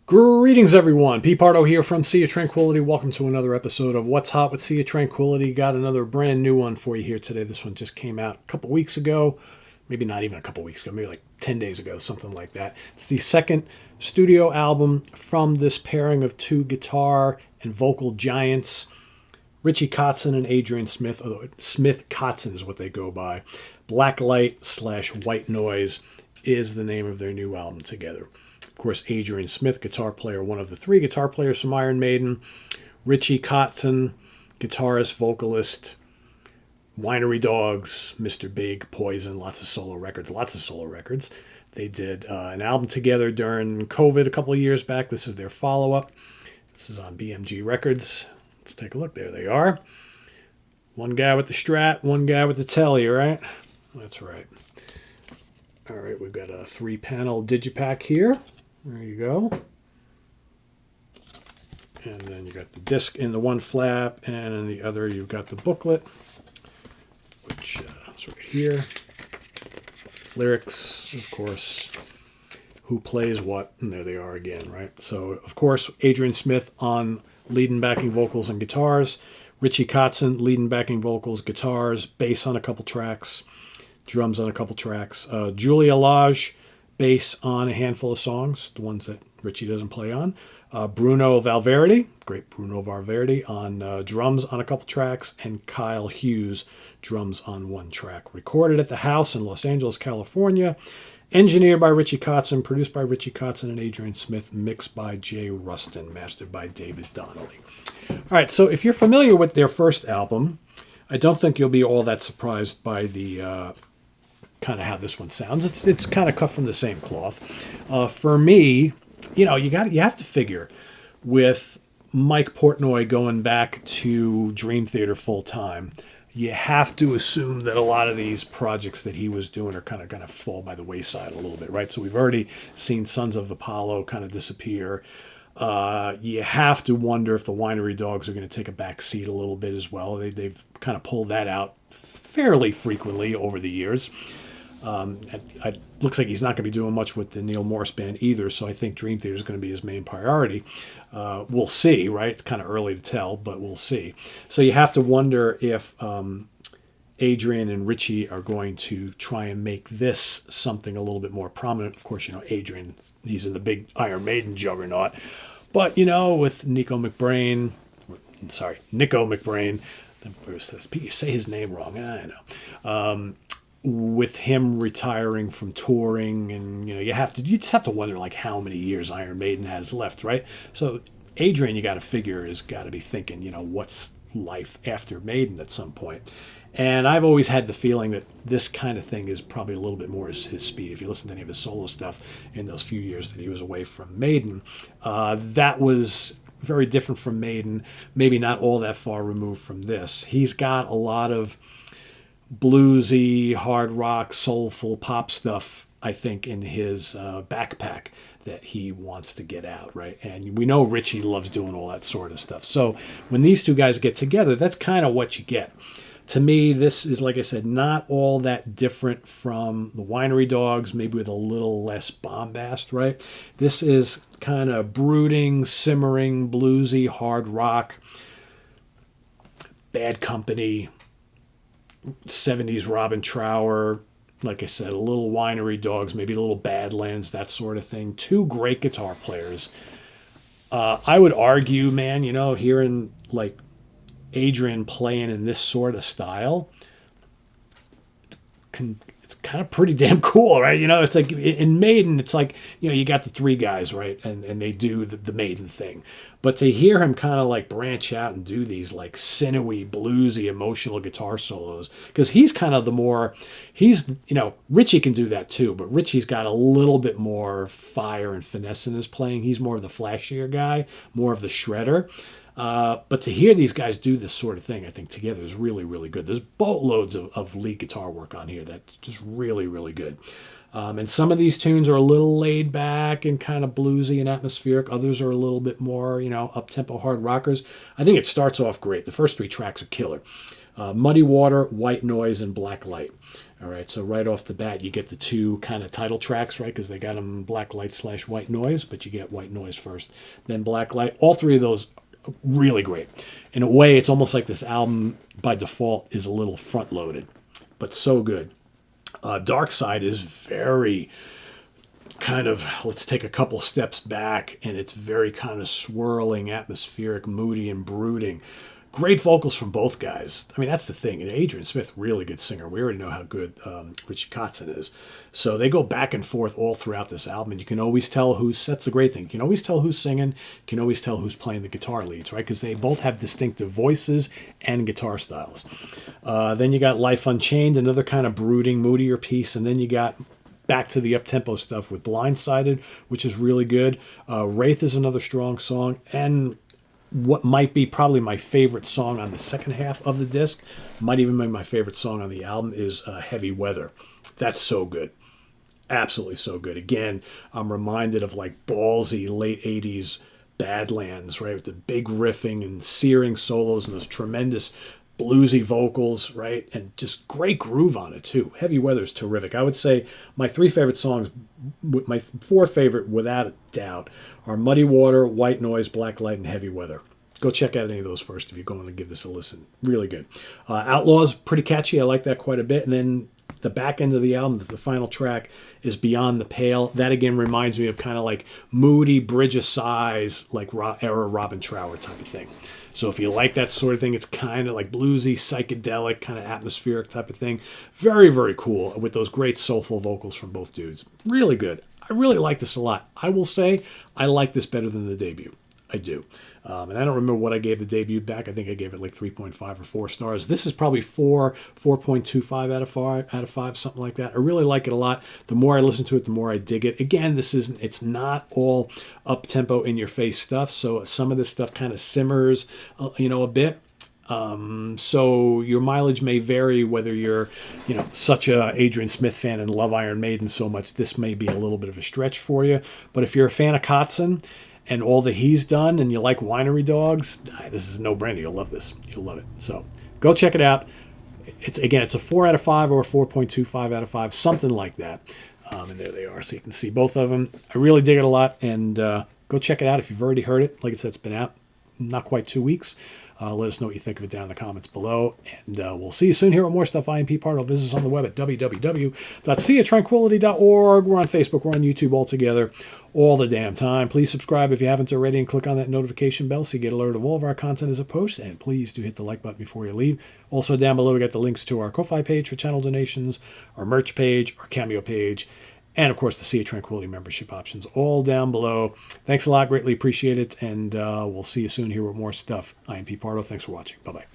Greetings, everyone. Pete Pardo here from Sea of Tranquility. Welcome to another episode of What's Hot with Sea of Tranquility. Got another brand new one for you here today. This one just came out a couple weeks ago. Maybe not even a couple weeks ago. Maybe like 10 days ago, something like that. It's the second studio album from this pairing of two guitar and vocal giants, Richie Kotzen and Adrian Smith. Although Smith Kotzen is what they go by. Black Light / White Noise is the name of their new album together. Of course, Adrian Smith, guitar player, one of the three guitar players from Iron Maiden. Richie Kotzen, guitarist, vocalist, Winery Dogs, Mr. Big, Poison, lots of solo records. They did an album together during COVID a couple of years back. This is their follow-up. This is on BMG Records. Let's take a look. There they are. One guy with the Strat, one guy with the Telly, right? That's right. All right, we've got a 3-panel digipack here. There you go. And then you got the disc in the one flap, and in the other you've got the booklet, which is right here. Lyrics, of course, who plays what, and there they are again, right? So, of course, Adrian Smith on lead and backing vocals and guitars. Richie Kotzen, lead and backing vocals, guitars, bass on a couple tracks, drums on a couple tracks. Julia Lage, bass on a handful of songs, the ones that Richie doesn't play on. Bruno Valverde, great Bruno Valverde, on drums on a couple tracks. And Kyle Hughes, drums on one track. Recorded at the house in Los Angeles, California. Engineered by Richie Kotzen, produced by Richie Kotzen and Adrian Smith, mixed by Jay Rustin, mastered by David Donnelly. All right, so if you're familiar with their first album, I don't think you'll be all that surprised by the kind of how this one sounds. It's kind of cut from the same cloth. For me, you have to figure with Mike Portnoy going back to Dream Theater full time, you have to assume that a lot of these projects that he was doing are kind of going to fall by the wayside a little bit, right? So we've already seen Sons of Apollo kind of disappear. You have to wonder if the Winery Dogs are going to take a back seat a little bit as well. They've kind of pulled that out fairly frequently over the years. It looks like he's not going to be doing much with the Neil Morris Band either, so I think Dream Theater is going to be his main priority. We'll see, right? It's kind of early to tell, but we'll see. So you have to wonder if Adrian and Richie are going to try and make this something a little bit more prominent. Of course, Adrian, he's in the big Iron Maiden juggernaut. But, with Nico McBrain, you say his name wrong, I know. With him retiring from touring, and you just have to wonder like how many years Iron Maiden has left, right? So Adrian, you got to figure, has got to be thinking, what's life after Maiden at some point. And I've always had the feeling that this kind of thing is probably a little bit more his speed. If you listen to any of his solo stuff in those few years that he was away from Maiden, that was very different from Maiden. Maybe not all that far removed from this. He's got a lot of bluesy, hard rock, soulful pop stuff, I think, in his backpack that he wants to get out, right? And we know Richie loves doing all that sort of stuff. So when these two guys get together, that's kind of what you get. To me, this is, like I said, not all that different from the Winery Dogs, maybe with a little less bombast, right? This is kind of brooding, simmering, bluesy, hard rock, Bad Company, 70s Robin Trower, like I said, a little Winery Dogs, maybe a little Badlands, that sort of thing. Two great guitar players. I would argue, man, hearing like Adrian playing in this sort of style, it's kind of pretty damn cool, right? It's like in Maiden, it's like, you got the three guys, right? And they do the Maiden thing. But to hear him kind of like branch out and do these like sinewy, bluesy, emotional guitar solos, because he's kind of Richie can do that too, but Richie's got a little bit more fire and finesse in his playing. He's more of the flashier guy, more of the shredder. But to hear these guys do this sort of thing, I think together is really, really good. There's boatloads of lead guitar work on here that's just really, really good. And some of these tunes are a little laid back and kind of bluesy and atmospheric. Others are a little bit more, up-tempo hard rockers. I think it starts off great. The first three tracks are killer. Muddy Water, White Noise, and Black Light. All right, so right off the bat, you get the two kind of title tracks, right? Because they got them Black Light / White Noise, but you get White Noise first, then Black Light. All three of those are really great. In a way, it's almost like this album by default is a little front loaded, but so good. Dark Side is very kind of, let's take a couple steps back, and it's very kind of swirling, atmospheric, moody, and brooding. Great vocals from both guys. I mean, that's the thing. And Adrian Smith, really good singer. We already know how good Richie Kotzen is. So they go back and forth all throughout this album, and you can always tell that's the great thing. You can always tell who's singing. You can always tell who's playing the guitar leads, right? Because they both have distinctive voices and guitar styles. Then you got Life Unchained, another kind of brooding, moodier piece. And then you got back to the up-tempo stuff with Blindsided, which is really good. Wraith is another strong song. And what might be probably my favorite song on the second half of the disc, might even be my favorite song on the album, is Heavy Weather. That's so good. Absolutely so good. Again, I'm reminded of like ballsy late 80s Badlands, right? With the big riffing and searing solos and those tremendous bluesy vocals, right? And just great groove on it too. Heavy Weather is terrific. I would say my three favorite songs, my four favorite without a doubt, are Muddy Water, White Noise, Black Light, and Heavy Weather. Go check out any of those first if you're going to give this a listen. Really good. Outlaws, pretty catchy. I like that quite a bit. And then the back end of the album, the final track, is Beyond the Pale. That again reminds me of kind of like moody Bridge of Sighs, like era Robin Trower type of thing. So if you like that sort of thing, it's kind of like bluesy, psychedelic, kind of atmospheric type of thing. Very, very cool with those great soulful vocals from both dudes. Really good. I really like this a lot. I will say I like this better than the debut. I do. And I don't remember what I gave the debut back. I think I gave it like 3.5 or 4 stars. This is probably 4.25 out of 5, something like that. I really like it a lot. The more I listen to it, the more I dig it. Again, it's not all up-tempo, in-your-face stuff. So some of this stuff kind of simmers, a bit. So your mileage may vary whether you're, such a Adrian Smith fan and love Iron Maiden so much. This may be a little bit of a stretch for you. But if you're a fan of Kotzen and all that he's done and you like Winery Dogs, this is a no-brainer. You'll love this. You'll love it. So go check it out. It's a 4 out of 5 or a 4.25 out of 5, something like that. And there they are. So you can see both of them. I really dig it a lot. And go check it out if you've already heard it. Like I said, it's been out not quite 2 weeks. Let us know what you think of it down in the comments below. And we'll see you soon here with more stuff. I am Pete Pardo. Visit us on the web at www.seaoftranquility.org. We're on Facebook. We're on YouTube all together all the damn time. Please subscribe if you haven't already and click on that notification bell so you get alerted of all of our content as it posts. And please do hit the like button before you leave. Also down below we got the links to our Ko-Fi page for channel donations, our merch page, our Cameo page, and of course the Sea of Tranquility membership options all down below. Thanks a lot. Greatly appreciate it. And we'll see you soon here with more stuff. I am Pete Pardo. Thanks for watching. Bye-bye.